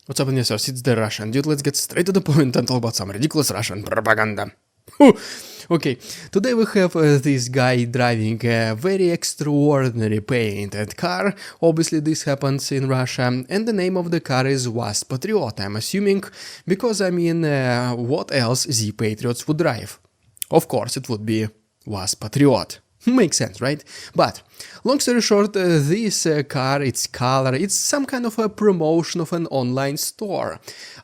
What's up, listeners? It's the Russian dude. Let's get straight to the point and talk about some ridiculous Russian propaganda. Whew. Okay, today we have this guy driving a very extraordinary painted car. Obviously this happens in Russia, and the name of the car is Z-Patriots, I'm assuming, because what else Z-Patriots would drive? Of course it would be Z-Patriot. Makes sense, right? But, long story short, this car, its color, it's some kind of a promotion of an online store.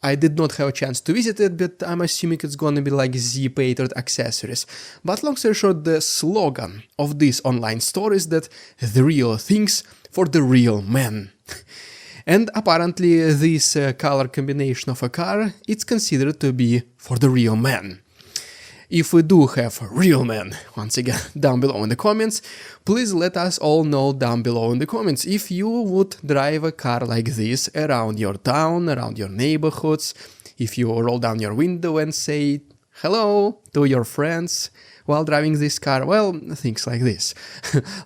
I did not have a chance to visit it, but I'm assuming it's gonna be like Z-Patriot accessories. But long story short, the slogan of this online store is that the real things for the real man. And apparently this color combination of a car, it's considered to be for the real man. If we do have real men, once again, down below in the comments, please let us all know down below in the comments if you would drive a car like this around your town, around your neighborhoods, if you roll down your window and say hello to your friends while driving this car, well, things like this.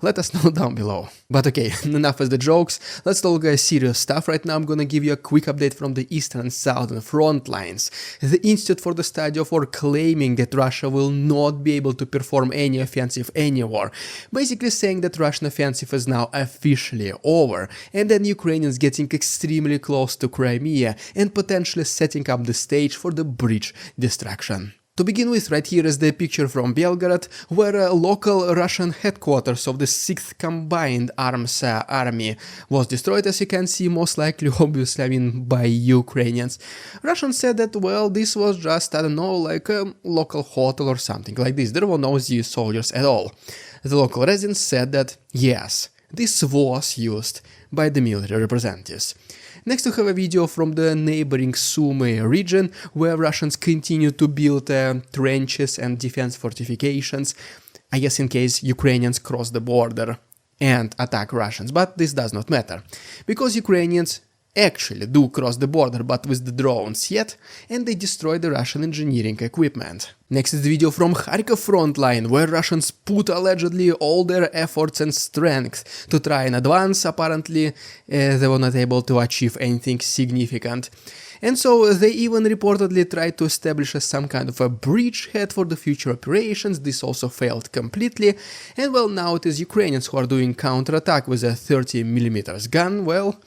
Let us know down below. But okay, enough of the jokes, let's talk serious stuff. Right now I'm gonna give you a quick update from the eastern and southern front lines. The Institute for the Study of War claiming that Russia will not be able to perform any offensive anymore, basically saying that Russian offensive is now officially over, and then Ukrainians getting extremely close to Crimea and potentially setting up the stage for the bridge destruction. To begin with, right here is the picture from Belgorod, where a local Russian headquarters of the 6th Combined Arms Army was destroyed, as you can see, most likely, obviously, by Ukrainians. Russians said that, well, this was just, I don't know, like a local hotel or something like this. There were no Z soldiers at all. The local residents said that, yes, this was used by the military representatives. Next we have a video from the neighboring Sumy region, where Russians continue to build trenches and defense fortifications, I guess in case Ukrainians cross the border and attack Russians, but this does not matter, because Ukrainians actually do cross the border, but with the drones yet, and they destroy the Russian engineering equipment. Next is the video from Kharkov front line, where Russians put allegedly all their efforts and strength to try and advance. Apparently they were not able to achieve anything significant. And so they even reportedly tried to establish some kind of a bridgehead for the future operations. This also failed completely, and well, now it is Ukrainians who are doing counterattack with a 30mm gun. Well,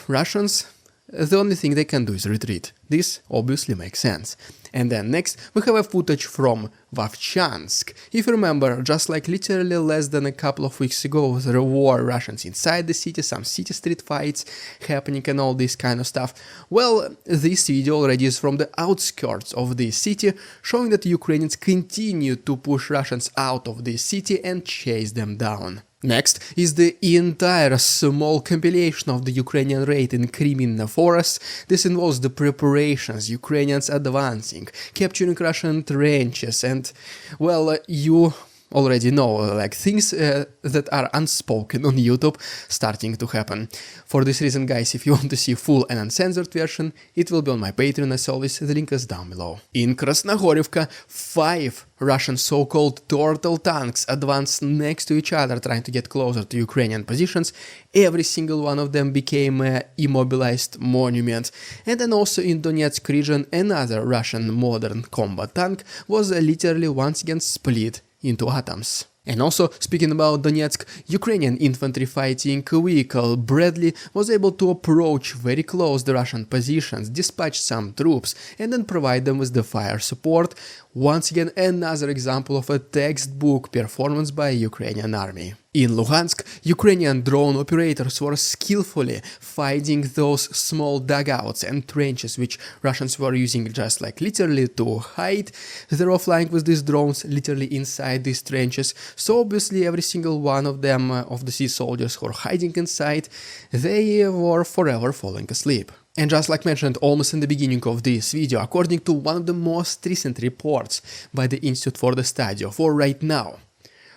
Russians, the only thing they can do is retreat. This obviously makes sense. And then next we have a footage from Vovchansk. If you remember, just like literally less than a couple of weeks ago, there were Russians inside the city, some city street fights happening and all this kind of stuff. Well, this video already is from the outskirts of the city, showing that Ukrainians continue to push Russians out of the city and chase them down. Next is the entire small compilation of the Ukrainian raid in Crimean forest. This involves the preparations, Ukrainians advancing, capturing Russian trenches, and, well, you already know, like, things that are unspoken on YouTube starting to happen. For this reason, guys, if you want to see full and uncensored version, it will be on my Patreon as always, the link is down below. In Krasnohorivka, 5 Russian so-called turtle tanks advanced next to each other, trying to get closer to Ukrainian positions. Every single one of them became an immobilized monument. And then also in Donetsk region, another Russian modern combat tank was literally once again split into atoms. And also, speaking about Donetsk, Ukrainian infantry fighting vehicle Bradley was able to approach very close the Russian positions, dispatch some troops, and then provide them with the fire support. Once again, another example of a textbook performance by Ukrainian army. In Luhansk, Ukrainian drone operators were skillfully finding those small dugouts and trenches which Russians were using just like literally to hide. They were flying with these drones literally inside these trenches, so obviously every single one of them, of the sea soldiers who were hiding inside, they were forever falling asleep. And just like mentioned almost in the beginning of this video, according to one of the most recent reports by the Institute for the Study of War right now,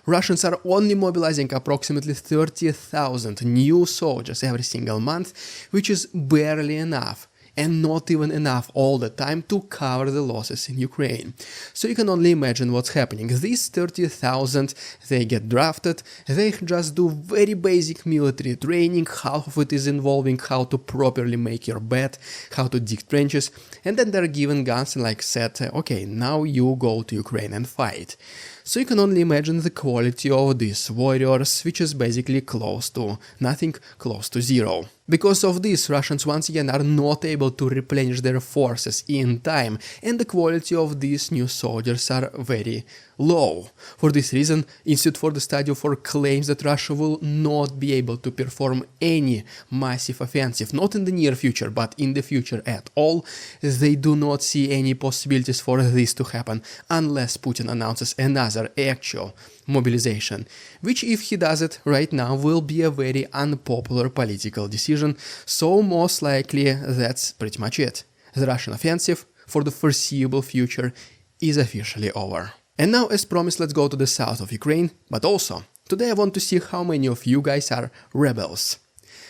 Russians are only mobilizing approximately 30,000 new soldiers every single month, which is barely enough and not even enough all the time to cover the losses in Ukraine. So you can only imagine what's happening. These 30,000, they get drafted, they just do very basic military training, half of it is involving how to properly make your bed, how to dig trenches, and then they're given guns and like said, okay, now you go to Ukraine and fight. So you can only imagine the quality of these warriors, which is basically close to nothing, close to zero. Because of this, Russians once again are not able to replenish their forces in time, and the quality of these new soldiers are very low. For this reason, Institute for the Study of War claims that Russia will not be able to perform any massive offensive, not in the near future, but in the future at all, as they do not see any possibilities for this to happen unless Putin announces another actual mobilization, which if he does it right now will be a very unpopular political decision, so most likely that's pretty much it. The Russian offensive for the foreseeable future is officially over. And now, as promised, let's go to the south of Ukraine, but also, today I want to see how many of you guys are rebels.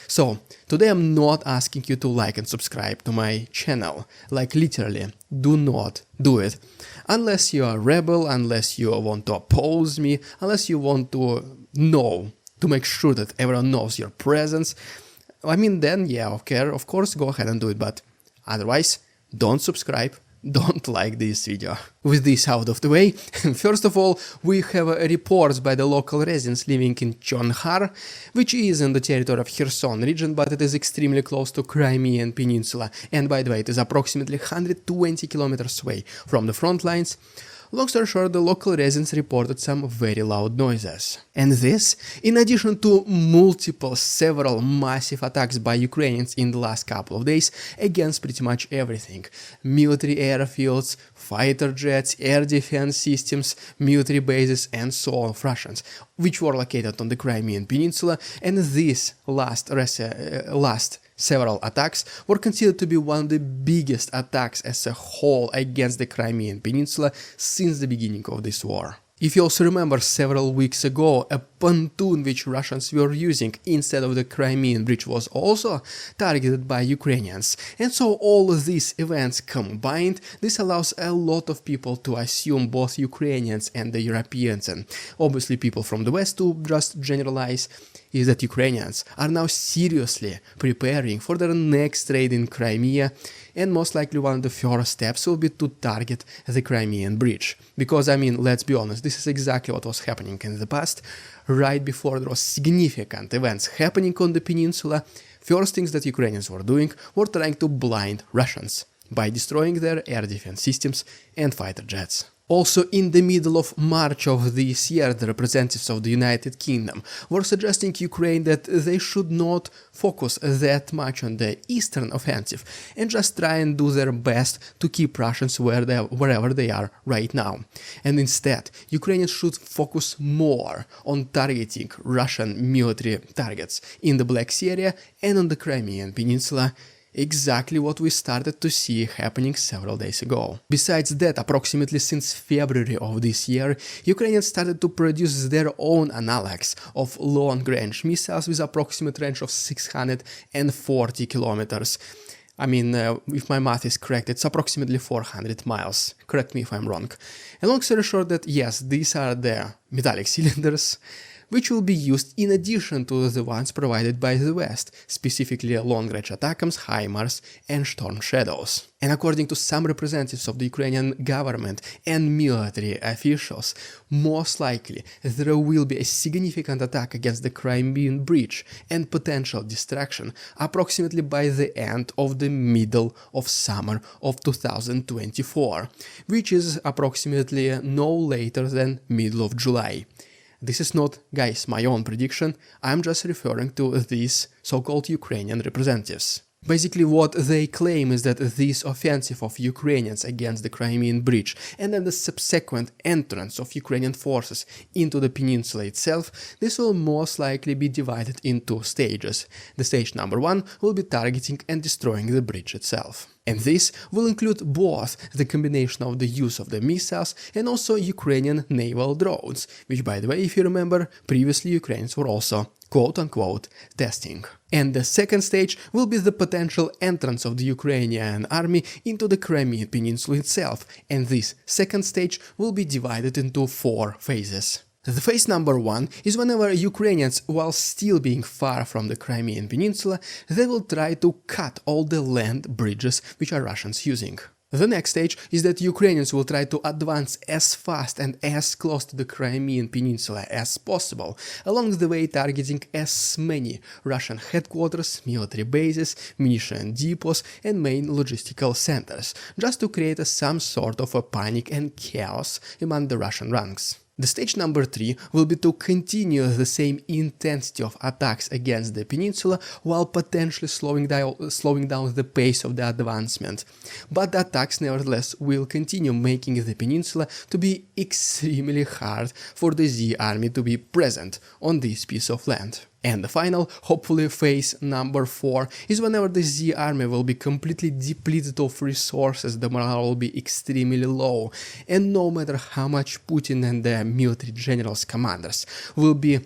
So, today I'm not asking you to like and subscribe to my channel, like literally, do not do it. Unless you are a rebel, unless you want to oppose me, unless you want to know, to make sure that everyone knows your presence, I mean then yeah, okay, of course go ahead and do it, but otherwise, don't subscribe. Don't like this video. With this out of the way, first of all, we have reports by the local residents living in Chonhar, which is in the territory of Kherson region, but it is extremely close to Crimean Peninsula, and by the way, it is approximately 120 kilometers away from the front lines. Long story short, the local residents reported some very loud noises. And this, in addition to several massive attacks by Ukrainians in the last couple of days against pretty much everything. Military airfields, fighter jets, air defense systems, military bases and so on of Russians, which were located on the Crimean Peninsula, and these last several attacks were considered to be one of the biggest attacks as a whole against the Crimean Peninsula since the beginning of this war. If you also remember, several weeks ago, a pontoon which Russians were using instead of the Crimean Bridge was also targeted by Ukrainians. And so all of these events combined, this allows a lot of people to assume, both Ukrainians and the Europeans, and obviously people from the West to just generalize, is that Ukrainians are now seriously preparing for their next raid in Crimea, and most likely one of the first steps will be to target the Crimean Bridge. Because, I mean, let's be honest, this is exactly what was happening in the past. Right before there was significant events happening on the peninsula, first things that Ukrainians were doing were trying to blind Russians by destroying their air defense systems and fighter jets. Also, in the middle of March of this year, the representatives of the United Kingdom were suggesting Ukraine that they should not focus that much on the eastern offensive and just try and do their best to keep Russians wherever they are right now. And instead, Ukrainians should focus more on targeting Russian military targets in the Black Sea area and on the Crimean Peninsula. Exactly what we started to see happening several days ago. Besides that, approximately since February of this year, Ukrainians started to produce their own analogs of long-range missiles with approximate range of 640 kilometers. I mean, if my math is correct, it's approximately 400 miles. Correct me if I'm wrong. And long story short that, yes, these are the metallic cylinders, which will be used in addition to the ones provided by the West, specifically long-range ATACMS, HIMARS and Storm Shadows. And according to some representatives of the Ukrainian government and military officials, most likely there will be a significant attack against the Crimean Bridge and potential destruction approximately by the end of the middle of summer of 2024, which is approximately no later than middle of July. This is not, guys, my own prediction, I'm just referring to these so-called Ukrainian representatives. Basically what they claim is that this offensive of Ukrainians against the Crimean Bridge and then the subsequent entrance of Ukrainian forces into the peninsula itself, this will most likely be divided into stages. The stage number 1 will be targeting and destroying the bridge itself. And this will include both the combination of the use of the missiles and also Ukrainian naval drones, which, by the way, if you remember, previously Ukrainians were also quote-unquote testing. And the second stage will be the potential entrance of the Ukrainian army into the Crimean Peninsula itself, and this second stage will be divided into 4 phases. The phase number 1 is whenever Ukrainians, while still being far from the Crimean Peninsula, they will try to cut all the land bridges which are Russians using. The next stage is that Ukrainians will try to advance as fast and as close to the Crimean Peninsula as possible, along the way targeting as many Russian headquarters, military bases, munition depots and main logistical centers, just to create some sort of a panic and chaos among the Russian ranks. The stage number 3 will be to continue the same intensity of attacks against the peninsula while potentially slowing down the pace of the advancement. But the attacks nevertheless will continue, making the peninsula to be extremely hard for the Z army to be present on this piece of land. And the final, hopefully phase number 4, is whenever the Z army will be completely depleted of resources, the morale will be extremely low, and no matter how much Putin and the military generals commanders will be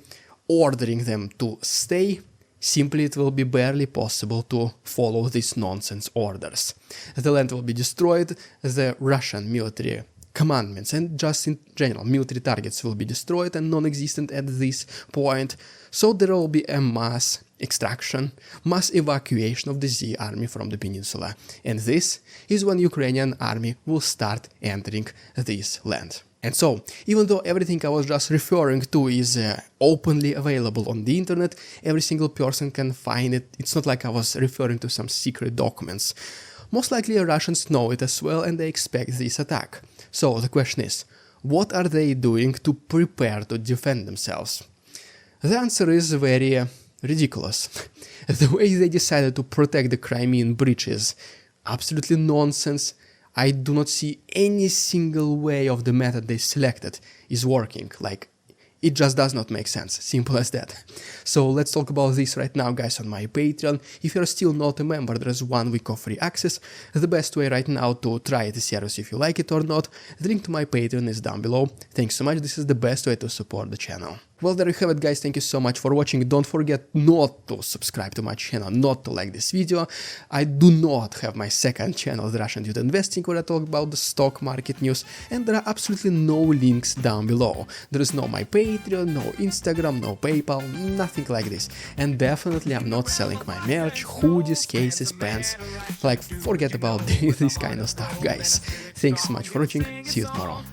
ordering them to stay, simply it will be barely possible to follow these nonsense orders. The land will be destroyed, the Russian military commandments and just in general military targets will be destroyed and non-existent at this point, so there will be a mass extraction, mass evacuation of the Z army from the peninsula, and this is when Ukrainian army will start entering this land. And so, even though everything I was just referring to is openly available on the internet, every single person can find it, it's not like I was referring to some secret documents. Most likely Russians know it as well and they expect this attack. So the question is, what are they doing to prepare to defend themselves? The answer is very ridiculous. The way they decided to protect the Crimean Bridge is absolutely nonsense. I do not see any single way of the method they selected is working. Like, it just does not make sense, simple as that. So let's talk about this right now, guys, on my Patreon. If you're still not a member, there's 1 week of free access. The best way right now to try the service if you like it or not, the link to my Patreon is down below. Thanks so much, this is the best way to support the channel. Well, there you have it, guys, thank you so much for watching. Don't forget not to subscribe to my channel, not to like this video. I do not have my second channel, The Russian Dude Investing, where I talk about the stock market news, and there are absolutely no links down below. There is no my Patreon, no Instagram, no PayPal, nothing like this. And definitely I'm not selling my merch, hoodies, cases, pants. Like, forget about this kind of stuff, guys. Thanks so much for watching, see you tomorrow.